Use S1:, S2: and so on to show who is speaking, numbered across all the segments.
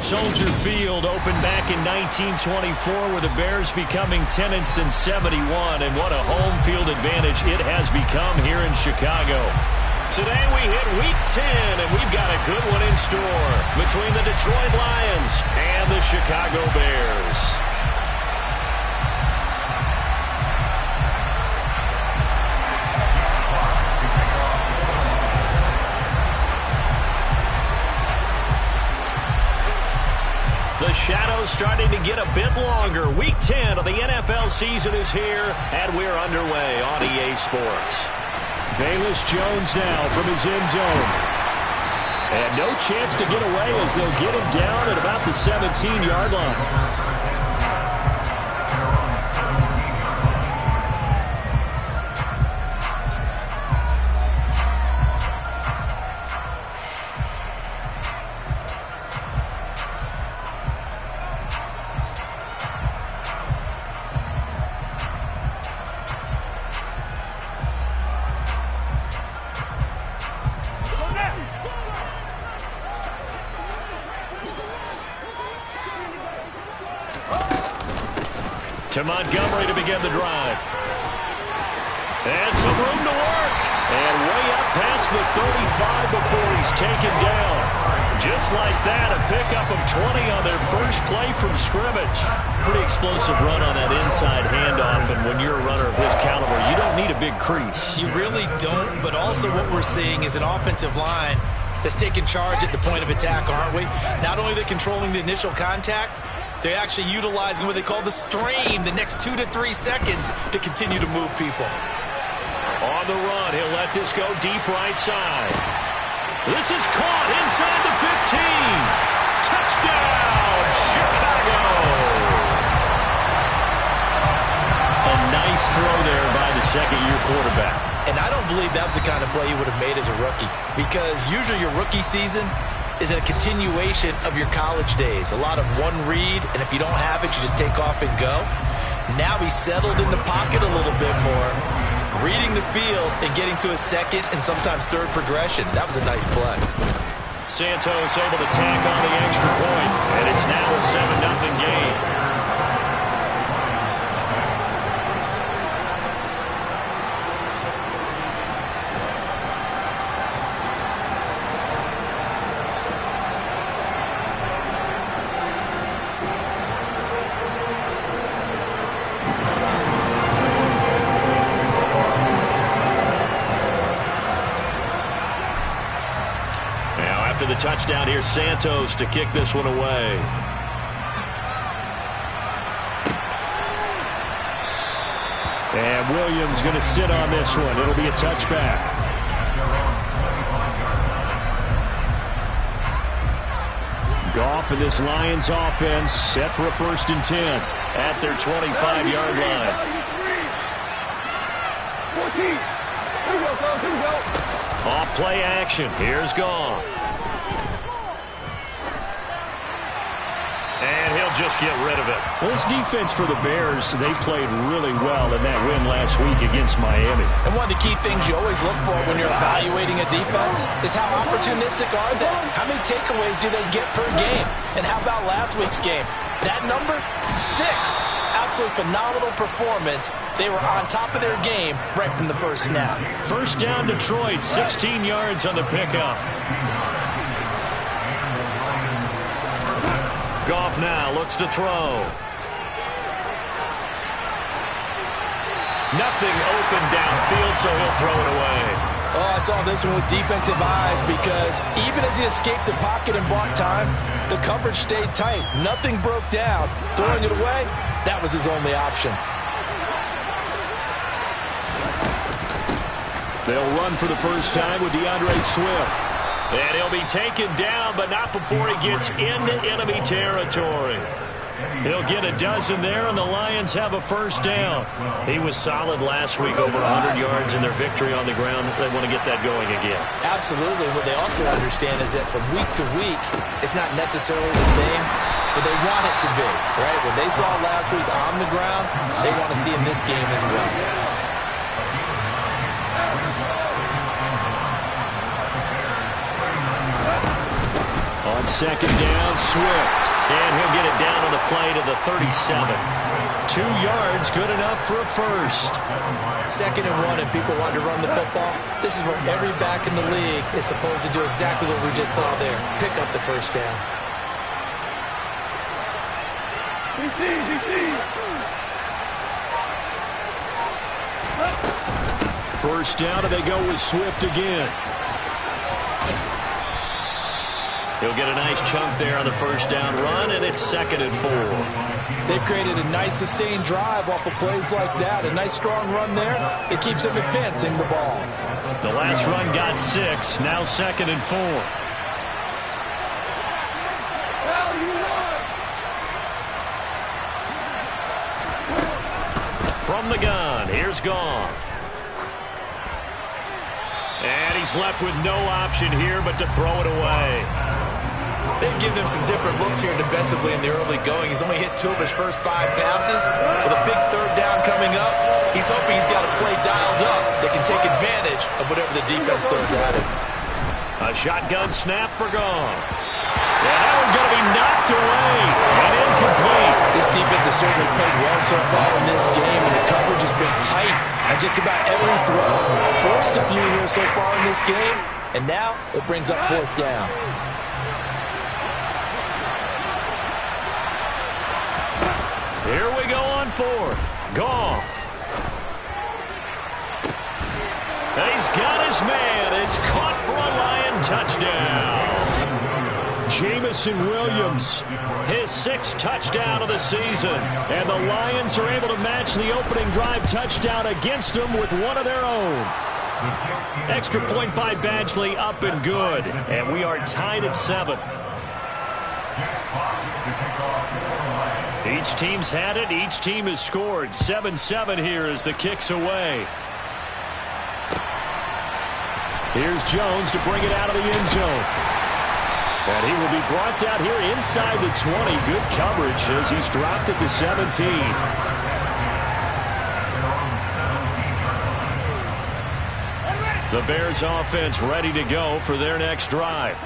S1: Soldier Field opened back in 1924 with the Bears becoming 10-71, and what a home field advantage it has become here in Chicago. Today we hit Week 10, and we've got a good one in store between the Detroit Lions and the Chicago Bears. The shadow's starting to get a bit longer. Week 10 of the NFL season is here, and we're underway on EA Sports. Velus Jones now from his end zone. And no chance to get away as they'll get him down at about the 17-yard line. To Montgomery to begin the drive. And some room to work. And way up past the 35 before he's taken down. Just like that, a pickup of 20 on their first play from scrimmage. Pretty explosive run on that inside handoff, and when you're a runner of his caliber, you don't need a big crease.
S2: You really don't, but also what we're seeing is an offensive line that's taking charge at the point of attack, aren't we? Not only are they controlling the initial contact, they're actually utilizing what they call the stream, the next 2 to 3 seconds, to continue to move people.
S1: On the run, he'll let this go deep right side. This is caught inside the 15. Touchdown, Chicago! A nice throw there by the second-year quarterback.
S2: And I don't believe that was the kind of play he would have made as a rookie, because usually your rookie season is a continuation of your college days. A lot of one read, and if you don't have it, you just take off and go. Now he's settled in the pocket a little bit more, reading the field and getting to a second and sometimes third progression. That was a nice play.
S1: Santos able to tack on the extra point, and it's now a 7-0 game. The touchdown here, Santos to kick this one away. And Williams going to sit on this one. It'll be a touchback. Goff and this Lions offense set for a 1st and 10 at their 25-yard line. Off play action. Here's Goff. And he'll just get rid of it. Well, this defense for the Bears, they played really well in that win last week against Miami.
S2: And one of the key things you always look for when you're evaluating a defense is how opportunistic are they? How many takeaways do they get per game? And how about last week's game? That number? 6. Absolutely phenomenal performance. They were on top of their game right from the first snap.
S1: First down, Detroit, 16 yards on the pickup. Goff now looks to throw. Nothing open downfield, so he'll throw it away.
S2: Oh, I saw this one with defensive eyes because even as he escaped the pocket and bought time, the coverage stayed tight. Nothing broke down. Throwing it away, that was his only option.
S1: They'll run for the first time with DeAndre Swift. And he'll be taken down, but not before he gets into enemy territory. He'll get a dozen there, and the Lions have a first down. He was solid last week, over 100 yards in their victory on the ground. They want to get that going again.
S2: Absolutely. What they also understand is that from week to week, it's not necessarily the same, but they want it to be, right? What they saw last week on the ground, they want to see in this game as well.
S1: second down, Swift. And he'll get it down on the play to the 37. 2 yards, good enough for a first.
S2: 2nd and 1, and people want to run the football. This is where every back in the league is supposed to do exactly what we just saw there. Pick up the first down.
S1: First down, and they go with Swift again. He'll get a nice chunk there on the first down run, and it's 2nd and 4.
S3: They've created a nice sustained drive off of plays like that. A nice strong run there. It keeps them advancing the ball.
S1: The last run got 6. Now 2nd and 4. From the gun, here's Goff. And he's left with no option here but to throw it away.
S2: They've given him some different looks here defensively in the early going. He's only hit 2 of his first 5 passes. With a big 3rd down coming up, he's hoping he's got a play dialed up that can take advantage of whatever the defense throws at him.
S1: A shotgun snap for Goff. And that one's going to be knocked away and incomplete.
S3: This defense has certainly played well so far in this game, and the coverage has been tight on just about every throw. Forced a few here so far in this game, and now it brings up 4th down.
S1: Here we go on 4th. Goff. And he's got his man. It's caught for a Lion touchdown. Jameson Williams, his 6th touchdown of the season. And the Lions are able to match the opening drive touchdown against them with one of their own. Extra point by Badgley, up and good. And we are tied at 7. Each team's had it. Each team has scored. 7-7 here as the kick's away. Here's Jones to bring it out of the end zone. And he will be brought out here inside the 20. Good coverage as he's dropped at the 17. The Bears offense ready to go for their next drive.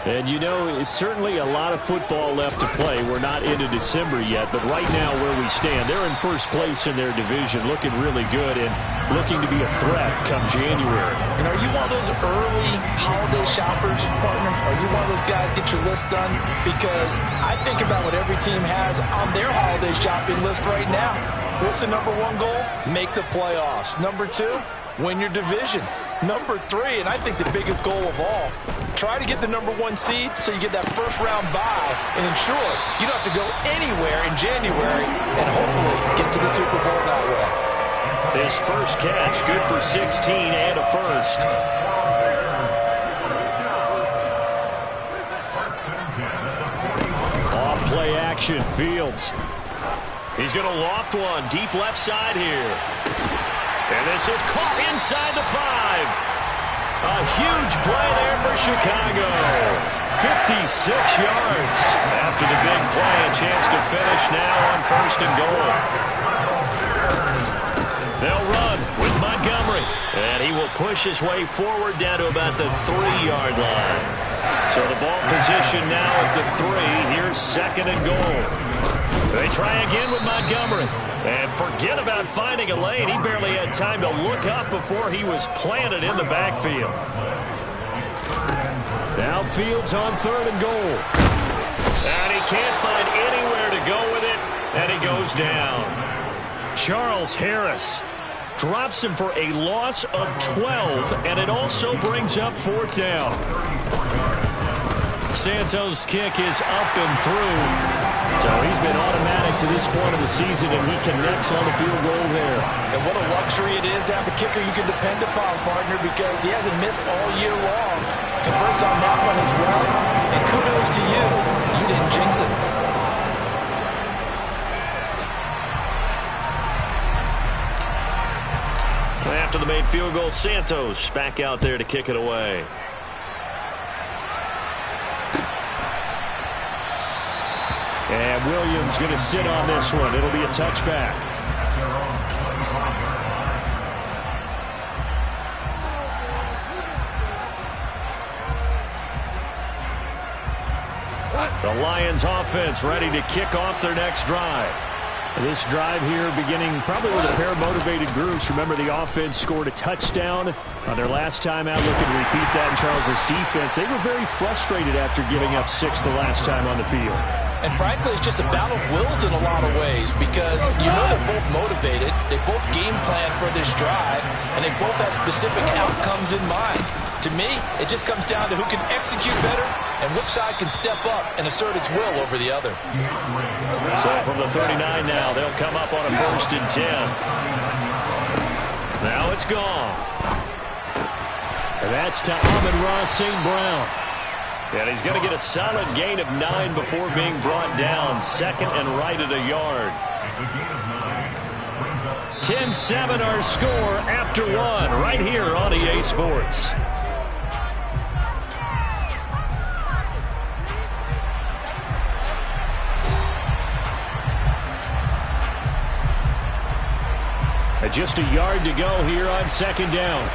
S1: And, you know, it's certainly a lot of football left to play. We're not into December yet, but right now where we stand, they're in first place in their division, looking really good and looking to be a threat come January.
S3: And are you one of those early holiday shoppers, partner? Are you one of those guys get your list done? Because I think about what every team has on their holiday shopping list right now. What's the number 1 goal? Make the playoffs. Number 2, win your division. Number 3, and I think the biggest goal of all, try to get the number 1 seed so you get that first round bye and ensure you don't have to go anywhere in January and hopefully get to the Super Bowl that way.
S1: His first catch, good for 16 and a first. Off play action, Fields. He's going to loft one deep left side here. And this is caught inside the 5. A huge play there for Chicago. 56 yards. After the big play, a chance to finish now on 1st and goal. They'll run with Montgomery. And he will push his way forward down to about the 3-yard line. So the ball position now at the 3. Here's 2nd and goal. They try again with Montgomery. And forget about finding a lane. He barely had time to look up before he was planted in the backfield. Now Fields on 3rd and goal. And he can't find anywhere to go with it. And he goes down. Charles Harris drops him for a loss of 12. And it also brings up 4th down. Santos' kick is up and through. So he's been automatic to this point of the season, and he connects on the field goal there.
S3: And what a luxury it is to have a kicker you can depend upon, partner, because he hasn't missed all year long. Converts on that one as well. And kudos to you. You didn't jinx it.
S1: After the made field goal, Santos back out there to kick it away. And Williams going to sit on this one. It'll be a touchback. The Lions offense ready to kick off their next drive.
S4: This drive here beginning probably with a pair of motivated groups. Remember, the offense scored a touchdown on their last time out. Looking to repeat that in Charles' defense. They were very frustrated after giving up 6 the last time on the field.
S3: And frankly, it's just a battle of wills in a lot of ways because you know they're both motivated. They both game plan for this drive, and they both have specific outcomes in mind. To me, it just comes down to who can execute better and which side can step up and assert its will over the other.
S1: So from the 39 now, they'll come up on a 1st and 10. Now it's gone.
S4: And that's to Amon-Ra St. Brown.
S1: And he's going to get a solid gain of 9 before being brought down. 2nd and right at a yard. 10-7 our score after 1 right here on EA Sports.
S4: Just a yard to go here on 2nd down.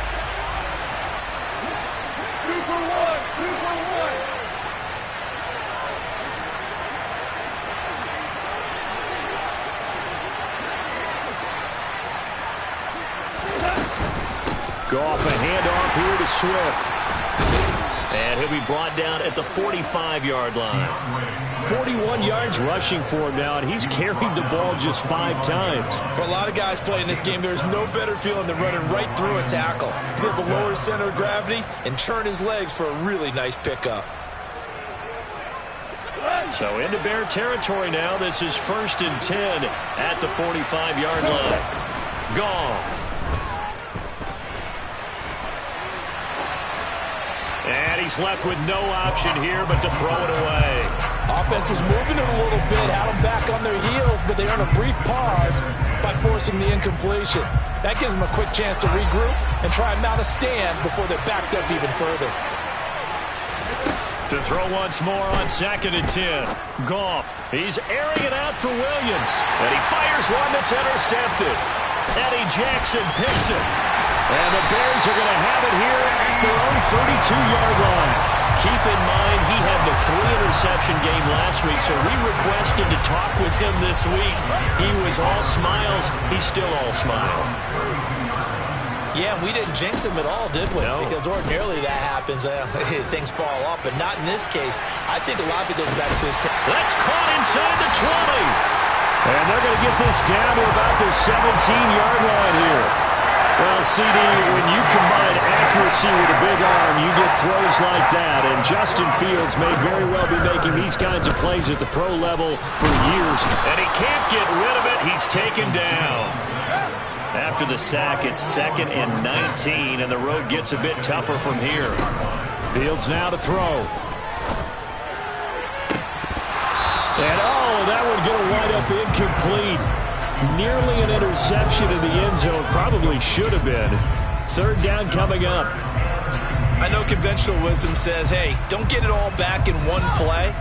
S1: Goff, a handoff here to Swift. And he'll be brought down at the 45-yard line.
S4: 41 yards rushing for him now, and he's carried the ball just 5 times.
S2: For a lot of guys playing this game, there's no better feeling than running right through a tackle. He's able to lower his center of gravity and churn his legs for a really nice pickup.
S1: So into Bear territory now. This is 1st and 10 at the 45-yard line. Goff. And he's left with no option here but to throw it away.
S3: Offense was moving it a little bit, had them back on their heels, but they earn a brief pause by forcing the incompletion. That gives them a quick chance to regroup and try and mount a stand before they're backed up even further.
S1: To throw once more on 2nd and 10. Goff, he's airing it out for Williams. And he fires one that's intercepted. Eddie Jackson picks it. And the Bears are going to have it here at their own 32-yard line. Keep in mind, he had the 3-interception game last week, so we requested to talk with him this week. He was all smiles. He's still all smile.
S2: Yeah, we didn't jinx him at all, did we?
S1: No.
S2: Because ordinarily that happens. Things fall off, but not in this case. I think a lot of it goes back to his...
S1: That's caught inside the 20.
S4: And they're going to get this down to about the 17-yard line here. Well, CD, when you combine accuracy with a big arm, you get throws like that. And Justin Fields may very well be making these kinds of plays at the pro level for years.
S1: And he can't get rid of it. He's taken down. After the sack, it's 2nd and 19, and the road gets a bit tougher from here.
S4: Fields now to throw. And, that one's going to wind up incomplete. Nearly an interception in the end zone. Probably should have been. 3rd down coming up.
S2: I know conventional wisdom says, hey, don't get it all back in one play.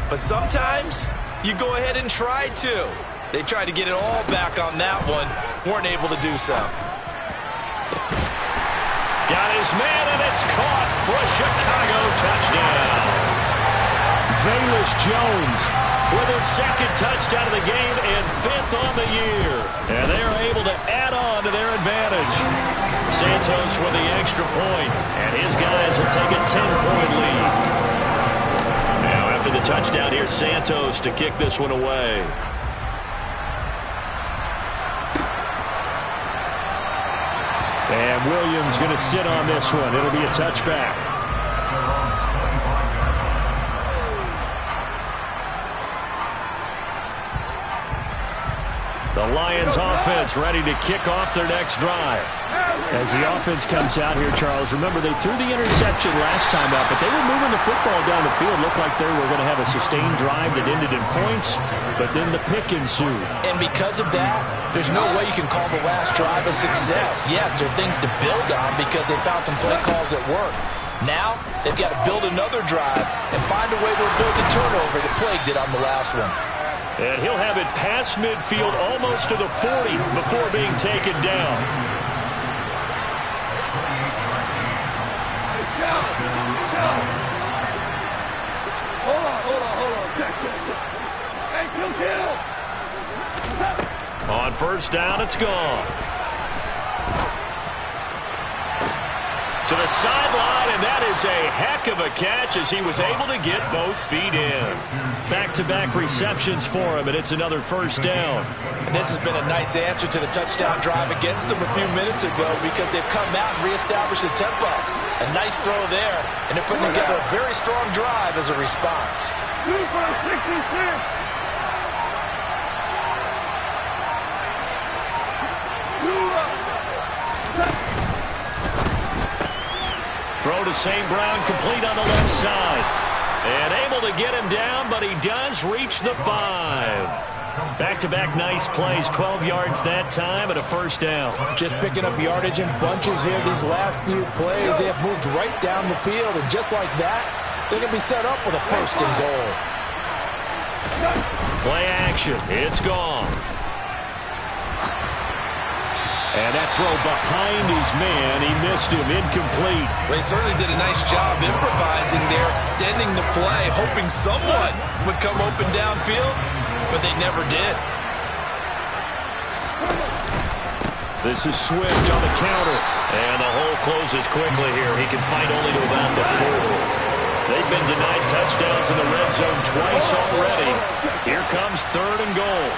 S2: But sometimes you go ahead and try to. They tried to get it all back on that one. Weren't able to do so.
S1: Got his man, and it's caught for a Chicago touchdown.
S4: Velus Jones
S1: with his 2nd touchdown of the game and 5th on the year. And they're able to add on to their advantage. Santos with the extra point, and his guys will take a 10-point lead. Now after the touchdown, here's Santos to kick this one away.
S4: And Williams going to sit on this one. It'll be a touchback.
S1: The Lions offense ready to kick off their next drive.
S4: As the offense comes out here, Charles, remember they threw the interception last time out, but they were moving the football down the field. Looked like they were going to have a sustained drive that ended in points, but then the pick ensued.
S3: And because of that, there's no way you can call the last drive a success. Yes, there are things to build on because they found some play calls that work. Now, they've got to build another drive and find a way to avoid the turnover that plagued it on the last one.
S1: And he'll have it past midfield almost to the 40 before being taken down.
S5: Hold on.
S1: first down. It's gone. To the sideline, and that is a heck of a catch as he was able to get both feet in. Back-to-back receptions for him, and it's another first down.
S3: And this has been a nice answer to the touchdown drive against them a few minutes ago because they've come out and reestablished the tempo. A nice throw there, and they're putting together a very strong drive as a response.
S1: Throw to St. Brown, complete on the left side. And able to get him down, but he does reach the 5. Back-to-back nice plays, 12 yards that time and a first down.
S3: Just picking up yardage in bunches here these last few plays. They have moved right down the field, and just like that, they're going to be set up with a first and goal.
S1: Play action. It's gone.
S4: And that throw behind his man, he missed him, incomplete.
S2: They certainly did a nice job improvising there, extending the play, hoping someone would come open downfield, but they never did.
S1: This is Swift on the counter. And the hole closes quickly here. He can fight only to about the 4. They've been denied touchdowns in the red zone twice already. Here comes third and goal.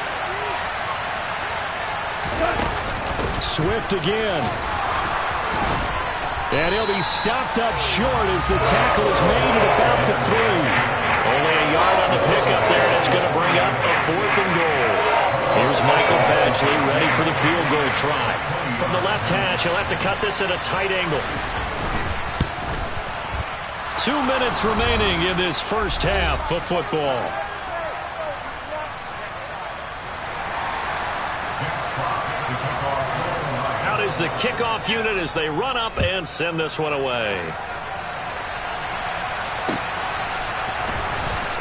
S4: Swift again. And he'll be stopped up short as the tackle is made at about the 3.
S1: Only a yard on the pickup there, and it's going to bring up a 4th and goal. Here's Michael Badgley ready for the field goal try. From the left hash, he'll have to cut this at a tight angle. 2 minutes remaining in this first half of football. Out is the kickoff unit as they run up and send this one away.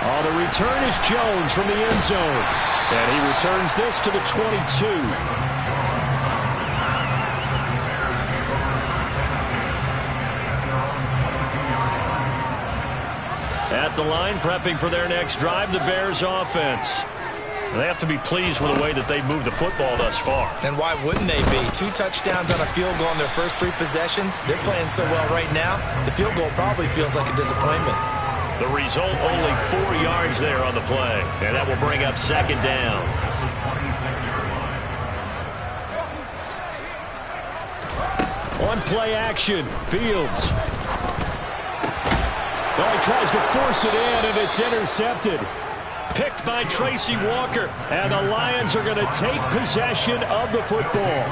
S4: Oh, the return is Jones from the end zone. And he returns this to the 22.
S1: At the line, prepping for their next drive, the Bears offense. They have to be pleased with the way that they've moved the football thus far.
S2: And why wouldn't they be? 2 touchdowns on a field goal in their first 3 possessions. They're playing so well right now, the field goal probably feels like a disappointment.
S1: The result, only 4 yards there on the play. And that will bring up second down.
S4: On play action, Fields. Oh, he tries to force it in, and it's intercepted.
S1: Picked by Tracy Walker.
S4: And the Lions are going to take possession of the football.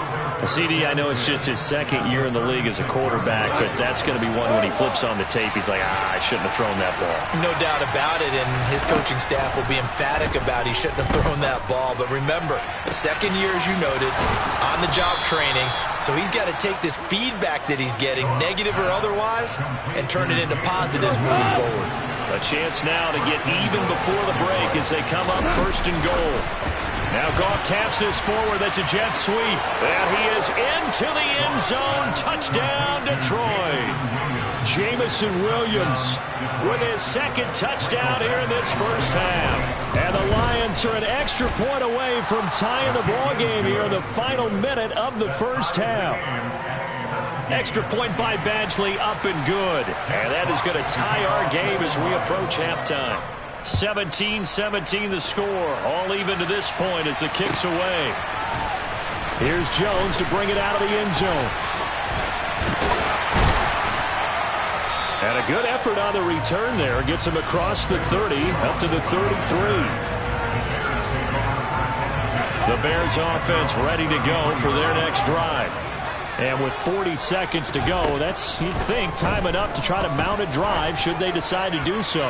S1: CD, I know it's just his second year in the league as a quarterback, but that's going to be one when he flips on the tape. He's like, I shouldn't have thrown that ball.
S2: No doubt about it, and his coaching staff will be emphatic about he shouldn't have thrown that ball. But remember, second year, as you noted, on-the-job training, so he's got to take this feedback that he's getting, negative or otherwise, and turn it into positives moving forward.
S1: A chance now to get even before the break as they come up first and goal. Now Goff taps this forward. That's a jet sweep. And he is into the end zone. Touchdown, Detroit.
S4: Jameson Williams
S1: with his second touchdown here in this first half.
S4: And the Lions are an extra point away from tying the ball game here in the final minute of the first half.
S1: Extra point by Badgley, up and good. And that is going to tie our game as we approach halftime. 17-17 the score. All even to this point as the kick's away.
S4: Here's Jones to bring it out of the end zone. And a good effort on the return there. Gets him across the 30, up to the 33.
S1: The Bears offense ready to go for their next drive.
S4: And with 40 seconds to go, that's, you'd think, time enough to try to mount a drive should they decide to do so.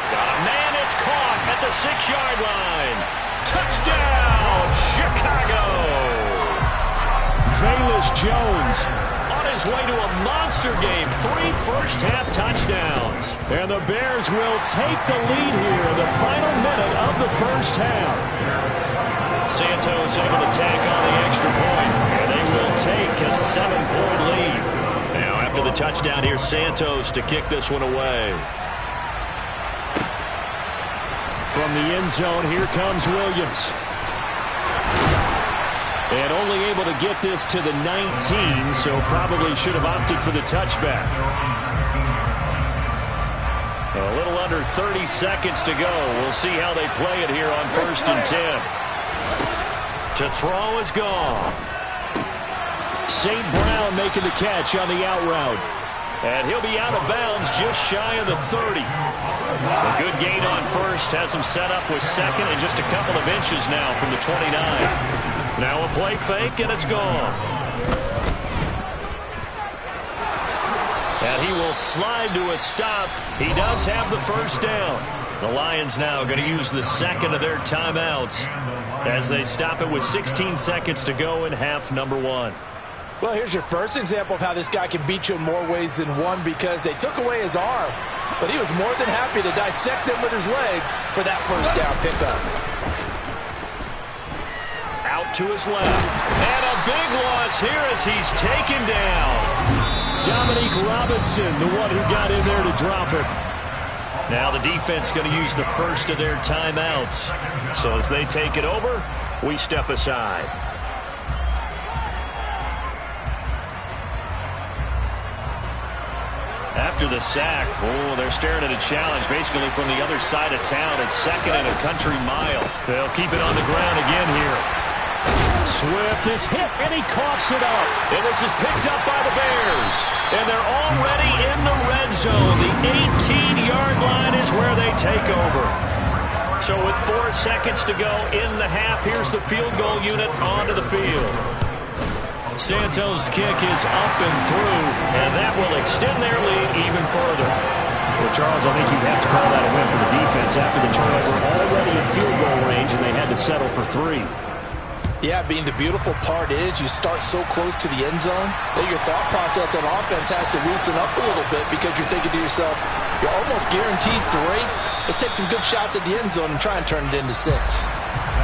S1: Got a man, it's caught at the 6-yard line. Touchdown, Chicago!
S4: Velus Jones
S1: on his way to a monster game. 3 first-half touchdowns.
S4: And the Bears will take the lead here in the final minute of the first half.
S1: Santos able to tack on the extra point, and they will take a 7-point lead. Now after the touchdown, here's Santos to kick this one away.
S4: From from the end zone. Here comes Williams. And only able to get this to the 19, so probably should have opted for the touchback. A little under 30 seconds to go. We'll see how they play it here on 1st and 10. To throw is Goff. St. Brown making the catch on the out route. And he'll be out of bounds just shy of the 30. A good gain on first has him set up with second and just a couple of inches now from the 29. Now a play fake, and it's gone. And he will slide to a stop. He does have the first down. The Lions now going to use the second of their timeouts as they stop it with 16 seconds to go in half number 1.
S3: Well, here's your first example of how this guy can beat you in more ways than one, because they took away his arm, but he was more than happy to dissect them with his legs for that first down pickup.
S1: Out to his left. And a big loss here as he's taken down.
S4: Dominique Robinson, the one who got in there to drop it.
S1: Now the defense going to use the first of their timeouts. So as they take it over, we step aside. After the sack, they're staring at a challenge basically from the other side of town. It's second and a country mile. They'll keep it on the ground again here.
S4: Swift is hit, and he coughs it up.
S1: And this is picked up by the Bears. And they're already in the red zone. The 18-yard line is where they take over. So with 4 seconds to go in the half, here's the field goal unit onto the field. Santos' kick is up and through, and that will extend their lead even further.
S4: Well, Charles, I think you have to call that a win for the defense after the turnover, already in field goal range, and they had to settle for 3.
S3: Yeah, Bean, the beautiful part is you start so close to the end zone that your thought process on offense has to loosen up a little bit, because you're thinking to yourself, you're almost guaranteed 3. Let's take some good shots at the end zone and try and turn it into 6.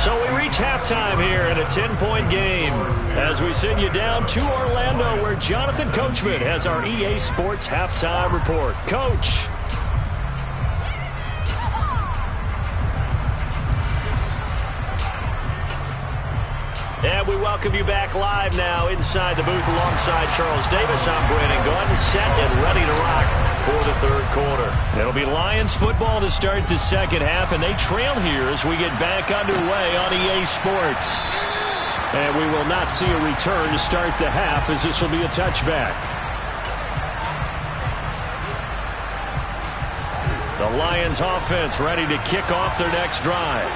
S1: So we reach halftime here in a 10-point game as we send you down to Orlando, where Jonathan Coachman has our EA Sports halftime report. Coach. And we welcome you back live now inside the booth alongside Charles Davis. I'm Brandon Gaudin, set and ready to rock for the third quarter. It'll be Lions football to start the second half, and they trail here as we get back underway on EA Sports. And we will not see a return to start the half, as this will be a touchback. The Lions offense ready to kick off their next drive.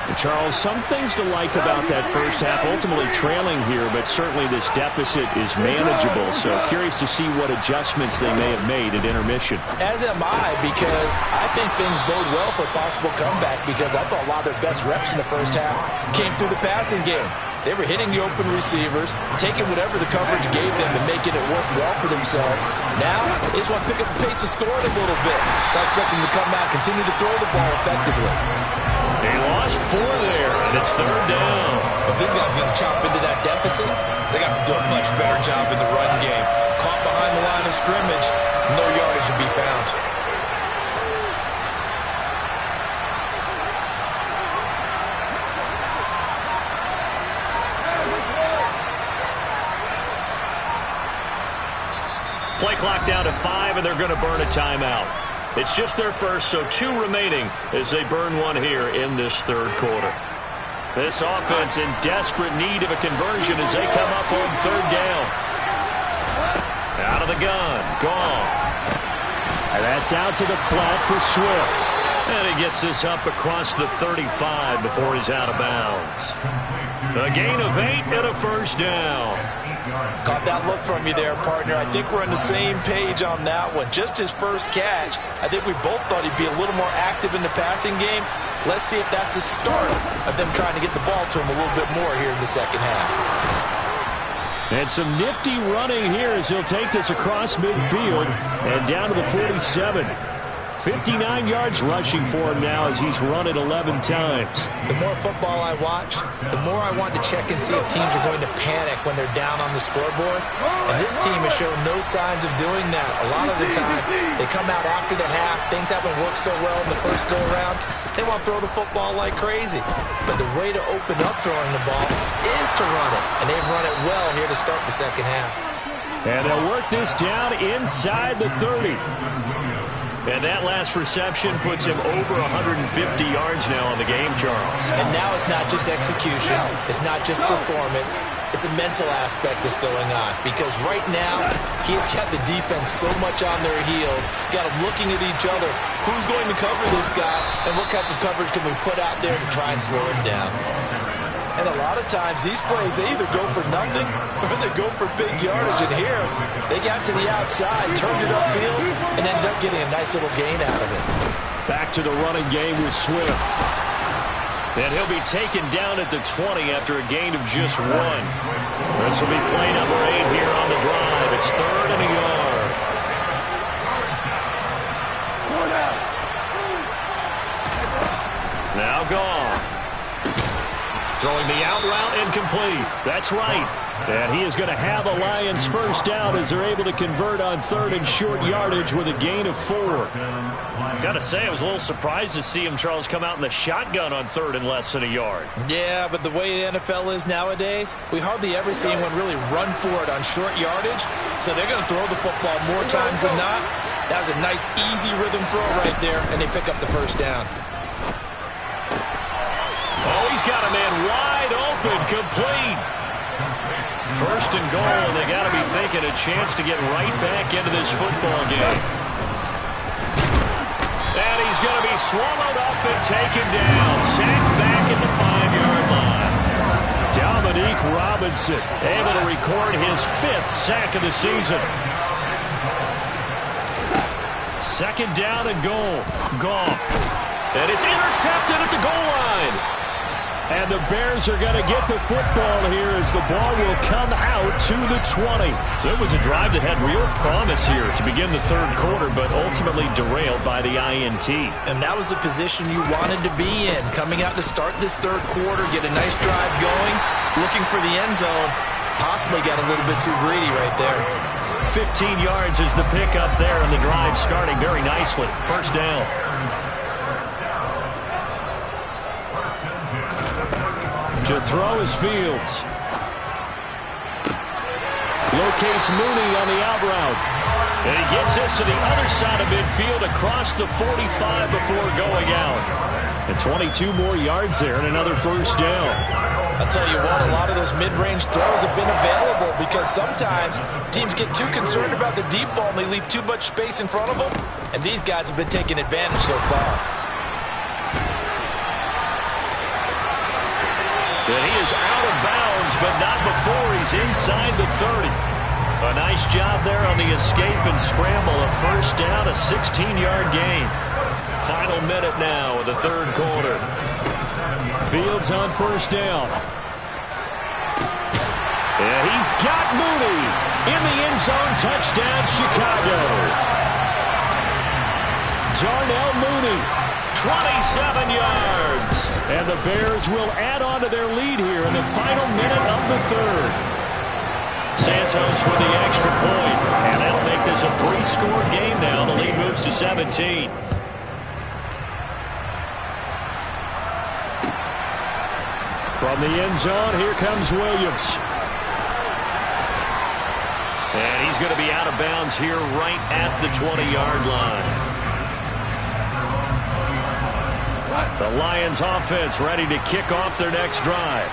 S1: And Charles, some things to like about that first half, ultimately trailing here, but certainly this deficit is manageable. So curious to see what adjustments they may have made at intermission.
S3: As am I, because I think things bode well for a possible comeback, because I thought a lot of their best reps in the first half came through the passing game. They were hitting the open receivers, taking whatever the coverage gave them and making it work well for themselves. Now, they just want to pick up the pace of scoring a little bit. So I expect them to come out, continue to throw the ball effectively.
S1: They lost 4 there, and it's third down.
S2: If this guy's going to chop into that deficit, they got to do a much better job in the run game. Caught behind the line of scrimmage, no yardage to be found.
S1: Play clock down to 5, and they're going to burn a timeout. It's just their first, so 2 remaining as they burn 1 here in this third quarter. This offense in desperate need of a conversion as they come up on third down. Out of the gun, Goff.
S4: And that's out to the flat for Swift.
S1: And he gets this up across the 35 before he's out of bounds. A gain of 8 and a first down.
S3: Caught that look from you there, partner. I think we're on the same page on that one. Just his first catch, I think we both thought he'd be a little more active in the passing game. Let's see if that's the start of them trying to get the ball to him a little bit more here in the second half.
S4: And some nifty running here as he'll take this across midfield and down to the 47. 59 yards rushing for him now as he's run it 11 times.
S2: The more football I watch, the more I want to check and see if teams are going to panic when they're down on the scoreboard. And this team has shown no signs of doing that. A lot of the time, they come out after the half. Things haven't worked so well in the first go-around. They want to throw the football like crazy. But the way to open up throwing the ball is to run it. And they've run it well here to start the second half.
S4: And they'll work this down inside the 30.
S1: And that last reception puts him over 150 yards now on the game, Charles.
S2: And now it's not just execution. It's not just performance. It's a mental aspect that's going on. Because right now, he's got the defense so much on their heels, got them looking at each other. Who's going to cover this guy, and what type of coverage can we put out there to try and slow him down?
S3: And a lot of times, these plays, they either go for nothing or they go for big yardage. And here, they got to the outside, turned it upfield, and ended up getting a nice little gain out of it.
S4: Back to the running game with Swift.
S1: And he'll be taken down at the 20 after a gain of just 1. This will be play number 8 here on the drive. It's 3rd and a yard. Now Goff. Throwing the out route incomplete. That's right. And he is going to have the Lions first down as they're able to convert on 3rd and short yardage with a gain of 4.
S4: Got to say, I was a little surprised to see him, Charles, come out in the shotgun on 3rd and less than a yard.
S2: Yeah, but the way the NFL is nowadays, we hardly ever see anyone really run for it on short yardage. So they're going to throw the football more times than not. That was a nice, easy rhythm throw right there, and they pick up the first down.
S1: Oh, he's got a man wide open, complete. 1st and goal, and they got to be thinking a chance to get right back into this football game. And he's going to be swallowed up and taken down. Sacked back at the 5-yard line.
S4: Dominique Robinson able to record his 5th sack of the season. 2nd down and goal. Goff.
S1: And it's intercepted at the goal line.
S4: And the Bears are going to get the football here as the ball will come out to the 20.
S1: So it was a drive that had real promise here to begin the 3rd quarter, but ultimately derailed by the INT.
S2: And that was the position you wanted to be in. Coming out to start this 3rd quarter, get a nice drive going, looking for the end zone. Possibly got a little bit too greedy right there.
S1: 15 yards is the pickup there, and the drive starting very nicely. 1st down.
S4: To throw is Fields. Locates Mooney on the out route.
S1: And he gets this to the other side of midfield across the 45 before going out.
S4: And 22 more yards there and another 1st down.
S3: I'll tell you what, a lot of those mid-range throws have been available because sometimes teams get too concerned about the deep ball and they leave too much space in front of them. And these guys have been taking advantage so far.
S1: And he is out of bounds, but not before he's inside the 30. A nice job there on the escape and scramble. A 1st down, a 16-yard gain. Final minute now of the 3rd quarter.
S4: Fields on 1st down. And he's got Mooney in the end zone. Touchdown, Chicago. Darnell Mooney.
S1: 27 yards.
S4: And the Bears will add on to their lead here in the final minute of the 3rd.
S1: Santos with the extra point. And that'll make this a 3-score game now. The lead moves to 17.
S4: From the end zone, here comes Williams.
S1: And he's going to be out of bounds here right at the 20-yard line. The Lions offense ready to kick off their next drive.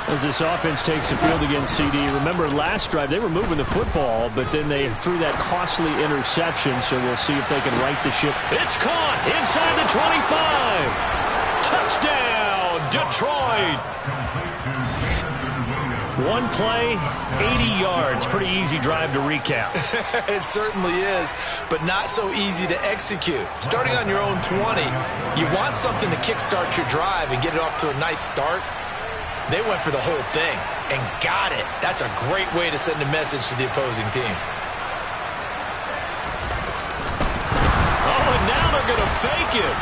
S4: As this offense takes the field against CD, remember last drive they were moving the football, but then they threw that costly interception, so we'll see if they can right the ship.
S1: It's caught inside the 25. Touchdown, Detroit. One play, 80 yards. Pretty easy drive to recap.
S2: It certainly is, but not so easy to execute. Starting on your own 20, you want something to kickstart your drive and get it off to a nice start. They went for the whole thing and got it. That's a great way to send a message to the opposing team.
S1: Oh, and now they're going to fake it.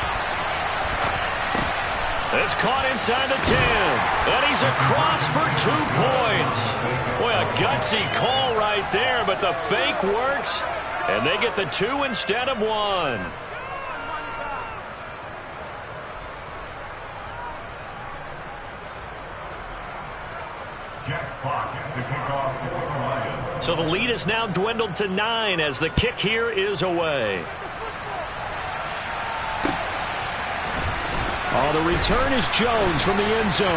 S1: It's caught inside the 10. And he's across for 2 points. Boy, a gutsy call right there, but the fake works. And they get the 2 instead of 1. So the lead is now dwindled to 9 as the kick here is away.
S4: Oh, the return is Jones from the end zone.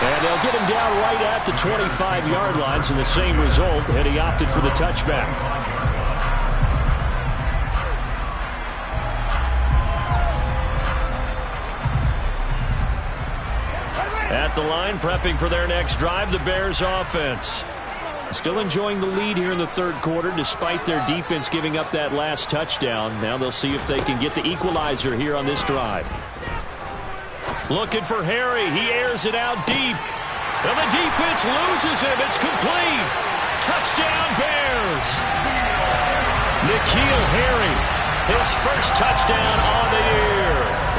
S4: And they'll get him down right at the 25-yard line, so the same result, and he opted for the touchback. At the line, prepping for their next drive, the Bears offense. Still enjoying the lead here in the third quarter, despite their defense giving up that last touchdown. Now they'll see if they can get the equalizer here on this drive.
S1: Looking for Harry. He airs it out deep. And the defense loses him. It's complete. Touchdown, Bears. N'Keal Harry, his first touchdown on the year.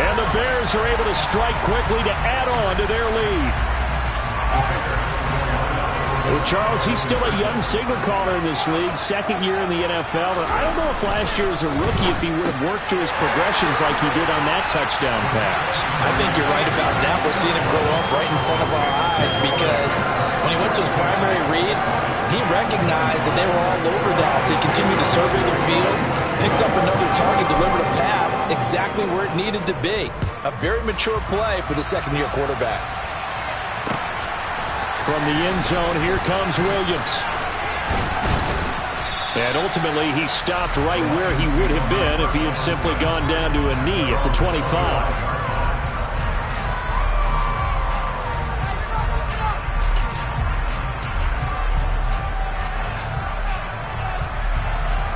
S1: And the Bears are able to strike quickly to add on to their lead.
S4: Well, Charles, he's still a young signal caller in this league, second year in the NFL. And I don't know if last year as a rookie, if he would have worked through his progressions like he did on that touchdown pass.
S3: I think you're right about that. We're seeing him grow up right in front of our eyes because when he went to his primary read, he recognized that they were all over that. So he continued to survey the field, picked up another target, delivered a pass exactly where it needed to be. A very mature play for the second-year quarterback.
S4: From the end zone, here comes Williams. And ultimately, he stopped right where he would have been if he had simply gone down to a knee at the 25.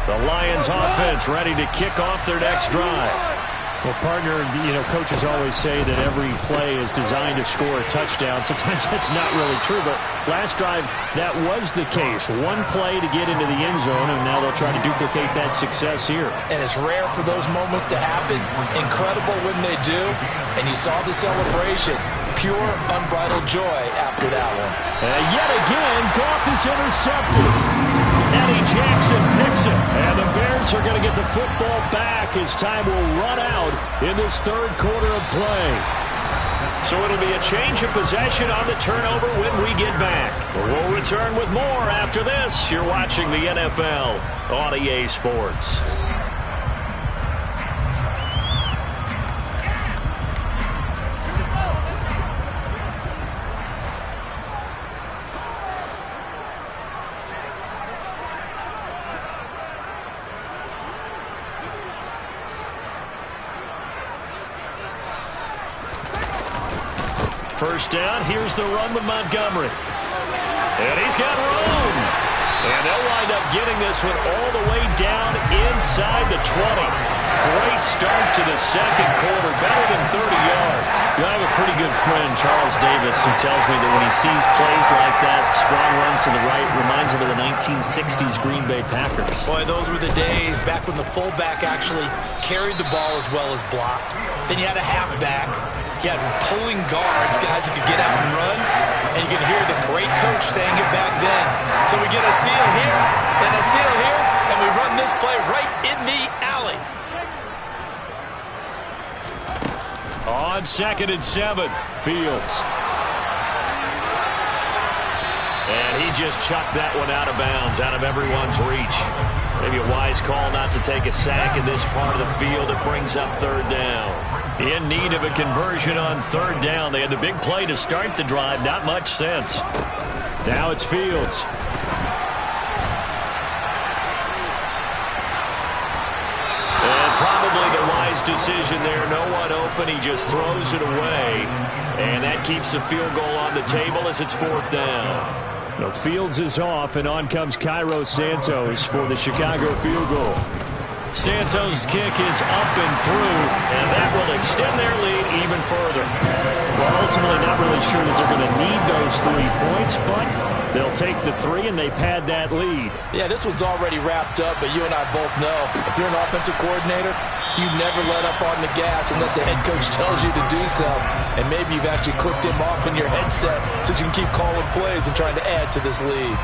S4: The Lions offense ready to kick off their next drive. Well, partner, coaches always say that every play is designed to score a touchdown. Sometimes that's not really true, but last drive, that was the case. One play to get into the end zone, and now they'll try to duplicate that success here.
S3: And it's rare for those moments to happen. Incredible when they do. And you saw the celebration. Pure, unbridled joy after that one.
S4: And yet again, Goff is intercepted. Eddie Jackson picks it. And the Bears are going to get the football back as time will run out in this third quarter of play.
S1: So it'll be a change of possession on the turnover when we get back. We'll return with more after this. You're watching the NFL on EA Sports. First down, here's the run with Montgomery. And he's got room. And they'll wind up getting this one all the way down inside the 20. Great start to the second quarter, better than 30 yards.
S4: I have a pretty good friend, Charles Davis, who tells me that when he sees plays like that, strong runs to the right, reminds him of the 1960s Green Bay Packers.
S3: Boy, those were the days back when the fullback actually carried the ball as well as blocked. Then you had a halfback. You had pulling guards, guys who could get out and run, and you could hear the great coach saying it back then. So we get a seal here, and a seal here, and we run this play right in the alley.
S1: On 2nd and 7, Fields. And he just chucked that one out of bounds, out of everyone's reach. Maybe a wise call not to take a sack in this part of the field. It brings up third down. In need of a conversion on third down. They had the big play to start the drive. Not much sense.
S4: Now it's Fields.
S1: And probably the wise decision there. No one open. He just throws it away. And that keeps the field goal on the table as it's fourth down.
S4: The Fields is off, and on comes Cairo Santos for the Chicago field goal.
S1: Santos' kick is up and through, and that will extend their lead even further.
S4: Well, ultimately not really sure that they're going to need those 3 points, but they'll take the 3 and they pad that lead.
S3: Yeah, this one's already wrapped up, but you and I both know if you're an offensive coordinator, you never let up on the gas unless the head coach tells you to do so. And maybe you've actually clicked him off in your headset so you can keep calling plays and trying to add to this lead.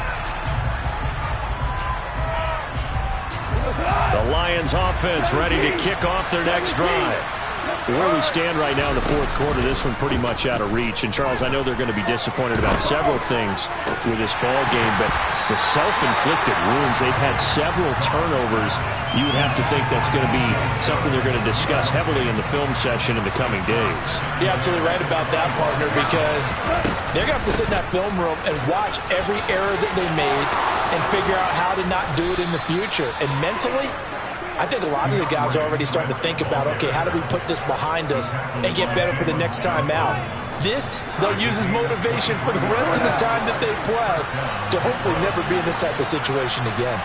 S4: The Lions offense ready to kick off their next drive. Where we stand right now in the fourth quarter, this one pretty much out of reach. And, Charles, I know they're going to be disappointed about several things with this ball game, but the self-inflicted wounds, they've had several turnovers. You would have to think that's going to be something they're going to discuss heavily in the film session in the coming days.
S3: You're absolutely right about that, partner, because they're going to have to sit in that film room and watch every error that they made and figure out how to not do it in the future. And mentally, I think a lot of the guys are already starting to think about, okay, how do we put this behind us and get better for the next time out? This, they'll use as motivation for the rest of the time that they play to hopefully never be in this type of situation again.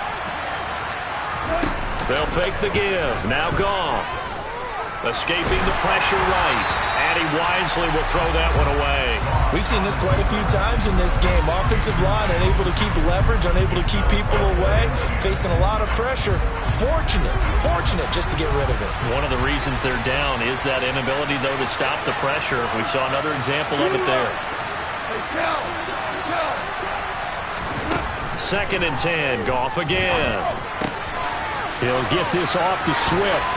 S1: They'll fake the give. Now Goff. Escaping the pressure right. And he wisely will throw that one away.
S3: We've seen this quite a few times in this game. Offensive line unable to keep leverage, unable to keep people away, facing a lot of pressure. Fortunate just to get rid of it.
S1: One of the reasons they're down is that inability, though, to stop the pressure. We saw another example of it there. 2nd and 10. Goff again.
S4: He'll get this off to Swift.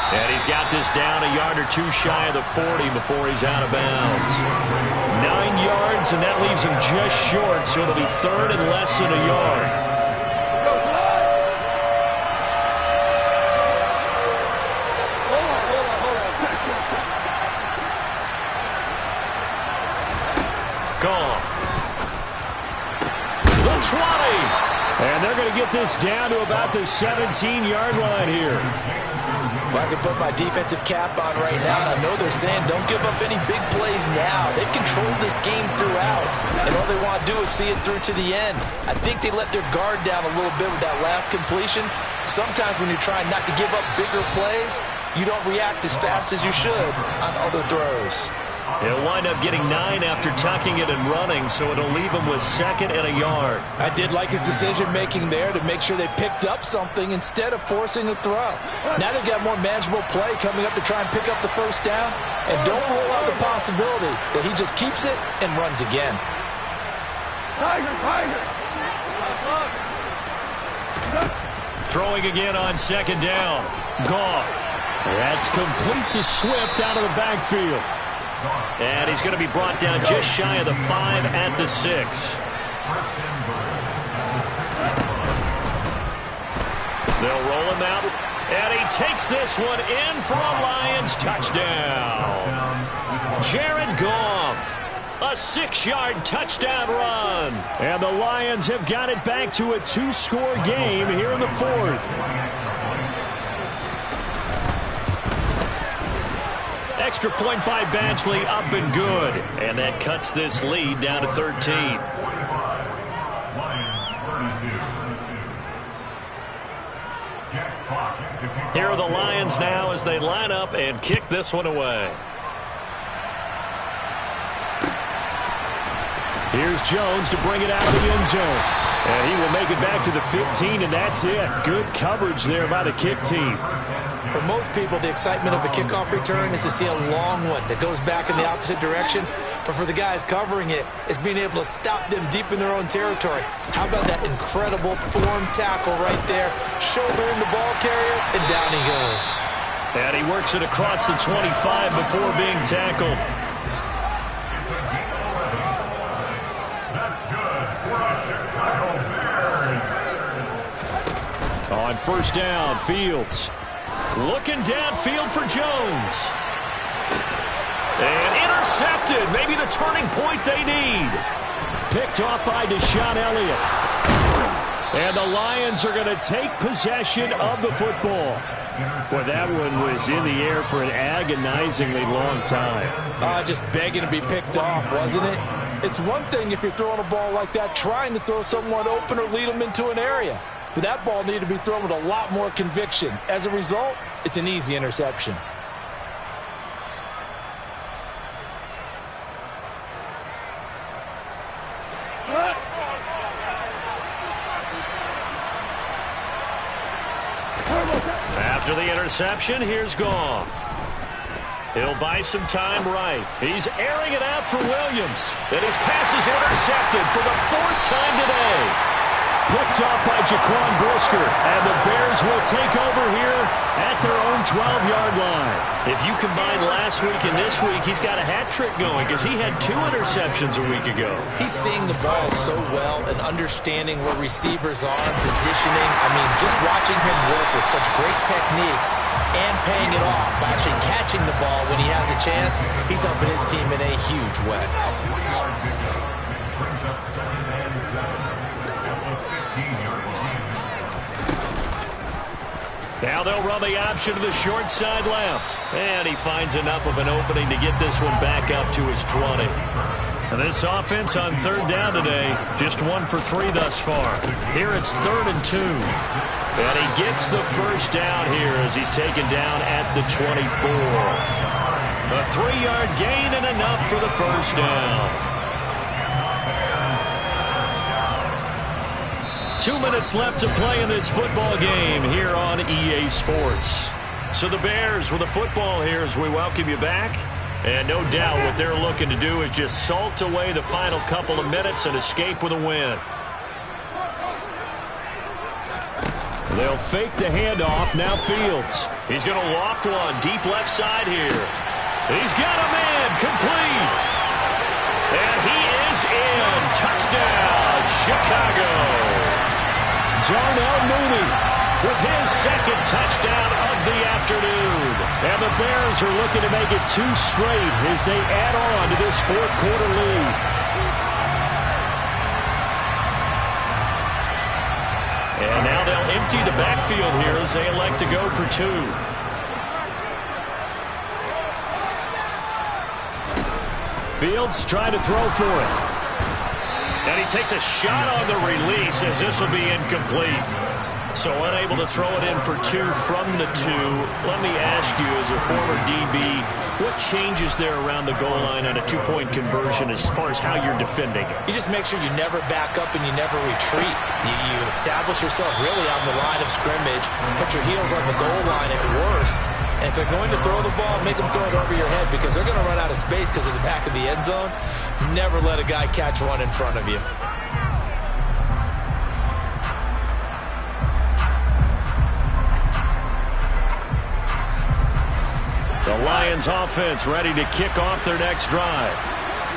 S1: And he's got this down a yard or 2 shy of the 40 before he's out of bounds. 9 yards, and that leaves him just short, so it'll be 3rd and less than a yard. Goff. The 20.
S4: And they're going to get this down to about the 17-yard line here.
S3: Well, I can put my defensive cap on right now, and I know they're saying don't give up any big plays now. They've controlled this game throughout, and all they want to do is see it through to the end. I think they let their guard down a little bit with that last completion. Sometimes when you're trying not to give up bigger plays, you don't react as fast as you should on other throws.
S1: He'll wind up getting 9 after tucking it and running, so it'll leave him with 2nd and a yard.
S3: I did like his decision-making there to make sure they picked up something instead of forcing a throw. Now they've got more manageable play coming up to try and pick up the first down, and don't rule out the possibility that he just keeps it and runs again.
S1: Throwing again on 2nd down. Goff.
S4: That's complete to Swift out of the backfield.
S1: And he's going to be brought down just shy of the 5 at the 6. They'll roll him out, and he takes this one in for a Lions touchdown. Jared Goff, a 6-yard touchdown run.
S4: And the Lions have got it back to a 2-score game here in the 4th.
S1: Extra point by Badgley, up and good. And that cuts this lead down to 13. Here are the Lions now as they line up and kick this one away.
S4: Here's Jones to bring it out of the end zone. And he will make it back to the 15, and that's it. Good coverage there by the kick team.
S3: For most people, the excitement of a kickoff return is to see a long one that goes back in the opposite direction. But for the guys covering it, it's being able to stop them deep in their own territory. How about that incredible form tackle right there? Shoulder in the ball carrier, and down he goes.
S1: And he works it across the 25 before being tackled.
S4: On 1st down, Fields.
S1: Looking downfield for Jones. And intercepted. Maybe the turning point they need.
S4: Picked off by Deshaun Elliott. And the Lions are going to take possession of the football. Well, that one was in the air for an agonizingly long time.
S3: Just begging to be picked off, wasn't it? It's one thing if you're throwing a ball like that, trying to throw someone open or lead them into an area. But that ball needed to be thrown with a lot more conviction. As a result, it's an easy interception.
S1: After the interception, here's Goff. He'll buy some time right. He's airing it out for Williams. And his pass is intercepted for the 4th time today.
S4: Picked off by Jaquan Brisker. And the Bears will take over here at their own 12-yard line.
S1: If you combine last week and this week, he's got a hat trick going because he had 2 interceptions a week ago.
S2: He's seeing the ball so well and understanding where receivers are, positioning. I mean, just watching him work with such great technique and paying it off by actually catching the ball when he has a chance, he's helping his team in a huge way.
S1: Now they'll run the option to the short side left. And he finds enough of an opening to get this one back up to his 20. And this offense on 3rd down today, just 1 for 3 thus far. Here it's 3rd and 2. And he gets the first down here as he's taken down at the 24. A 3-yard gain and enough for the first down. 2 minutes left to play in this football game here on EA Sports. So the Bears with the football here as we welcome you back. And no doubt what they're looking to do is just salt away the final couple of minutes and escape with a win.
S4: They'll fake the handoff. Now Fields.
S1: He's going to loft one deep left side here. He's got a man complete. And he is in. Touchdown, Chicago.
S4: Darnell Mooney
S1: with his 2nd touchdown of the afternoon.
S4: And the Bears are looking to make it 2 straight as they add on to this 4th quarter lead.
S1: And now they'll empty the backfield here as they elect to go for 2.
S4: Fields trying to throw for it.
S1: And he takes a shot on the release as this will be incomplete. So unable to throw it in for 2 from the 2. Let me ask you, as a former DB, what changes there around the goal line on a 2-point conversion as far as how you're defending it?
S2: You just make sure you never back up and you never retreat. You establish yourself really on the line of scrimmage, put your heels on the goal line at worst. And if they're going to throw the ball, make them throw it over your head because they're going to run out of space because of the back of the end zone. Never let a guy catch one in front of you.
S4: The Lions offense ready to kick off their next drive.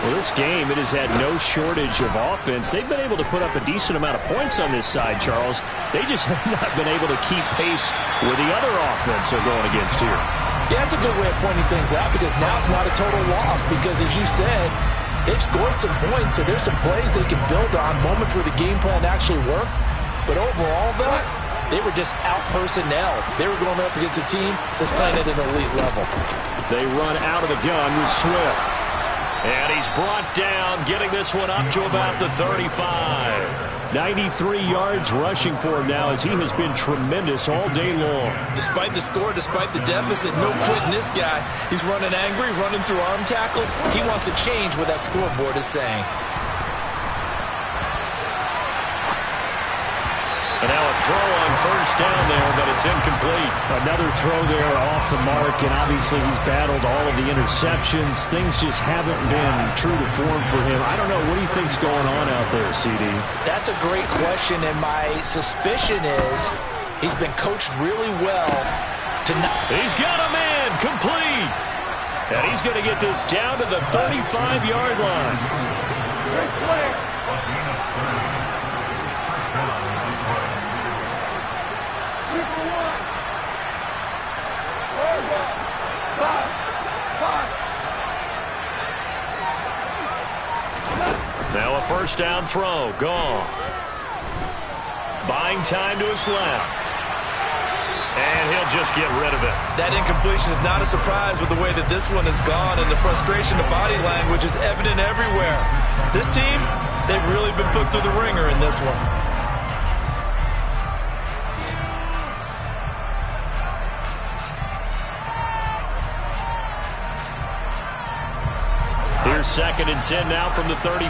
S4: Well, this game, it has had no shortage of offense. They've been able to put up a decent amount of points on this side, Charles. They just have not been able to keep pace with the other offense they're going against here.
S3: Yeah, that's a good way of pointing things out because now it's not a total loss because, as you said, they've scored some points, so there's some plays they can build on, moments where the game plan actually worked. But overall, though, they were just out-personnel. They were going up against a team that's playing at an elite level.
S4: They run out of the gun with Swift.
S1: And he's brought down, getting this one up to about the 35.
S4: 93 yards rushing for him now as he has been tremendous all day long.
S2: Despite the score, despite the deficit, no quitting this guy. He's running angry, running through arm tackles. He wants to change what that scoreboard is saying.
S1: And now a throw on first down there, but it's incomplete.
S4: Another throw there off the mark, and obviously he's battled all of the interceptions. Things just haven't been true to form for him. I don't know. What do you think's going on out there, CD?
S3: That's a great question, and my suspicion is he's been coached really well to not.
S1: He's got a man complete. And he's going to get this down to the 35-yard line.
S5: Great play.
S1: Now a first down throw. Goff. Buying time to his left. And he'll just get rid of it.
S2: That incompletion is not a surprise with the way that this one has gone, and the frustration of body language is evident everywhere. This team, they've really been put through the ringer in this one.
S1: Here's 2nd and 10 now from the 35.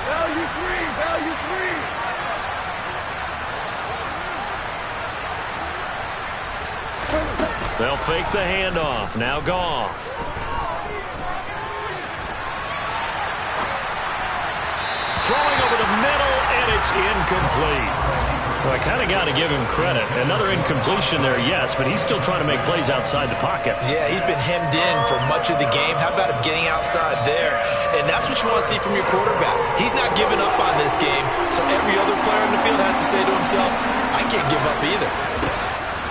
S5: Value three.
S1: They'll fake the handoff. Now Goff. Throwing over the middle, and it's incomplete. Well, I kind of got to give him credit. Another incompletion there, yes, but he's still trying to make plays outside the pocket.
S2: Yeah, he's been hemmed in for much of the game. How about him getting outside there? And that's what you want to see from your quarterback. He's not giving up on this game, so every other player in the field has to say to himself, I can't give up either.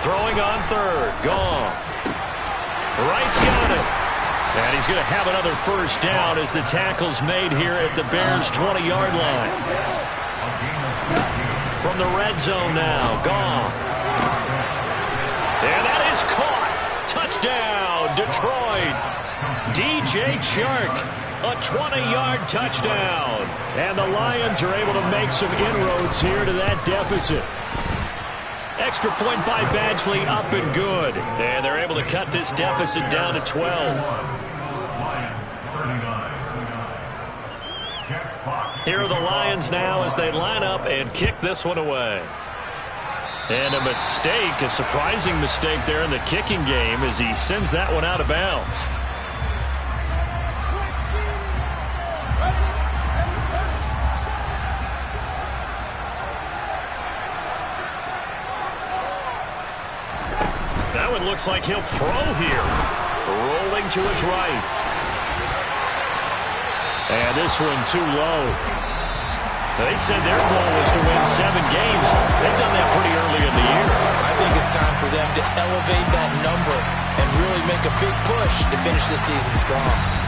S1: Throwing on third. Goff. Wright's got it. And he's going to have another first down as the tackle's made here at the Bears' 20-yard line. From the red zone now, Goff. And that is caught. Touchdown, Detroit. DJ Chark, a 20-yard touchdown. And the Lions are able to make some inroads here to that deficit. Extra point by Badgley, up and good. And they're able to cut this deficit down to 12. Here are the Lions now as they line up and kick this one away. And a mistake, a surprising mistake there in the kicking game as he sends that one out of bounds. That one looks like he'll throw here. Rolling to his right. And this one too low. They said their goal was to win 7 games. They've done that pretty early in the year.
S2: I think it's time for them to elevate that number and really make a big push to finish the season strong.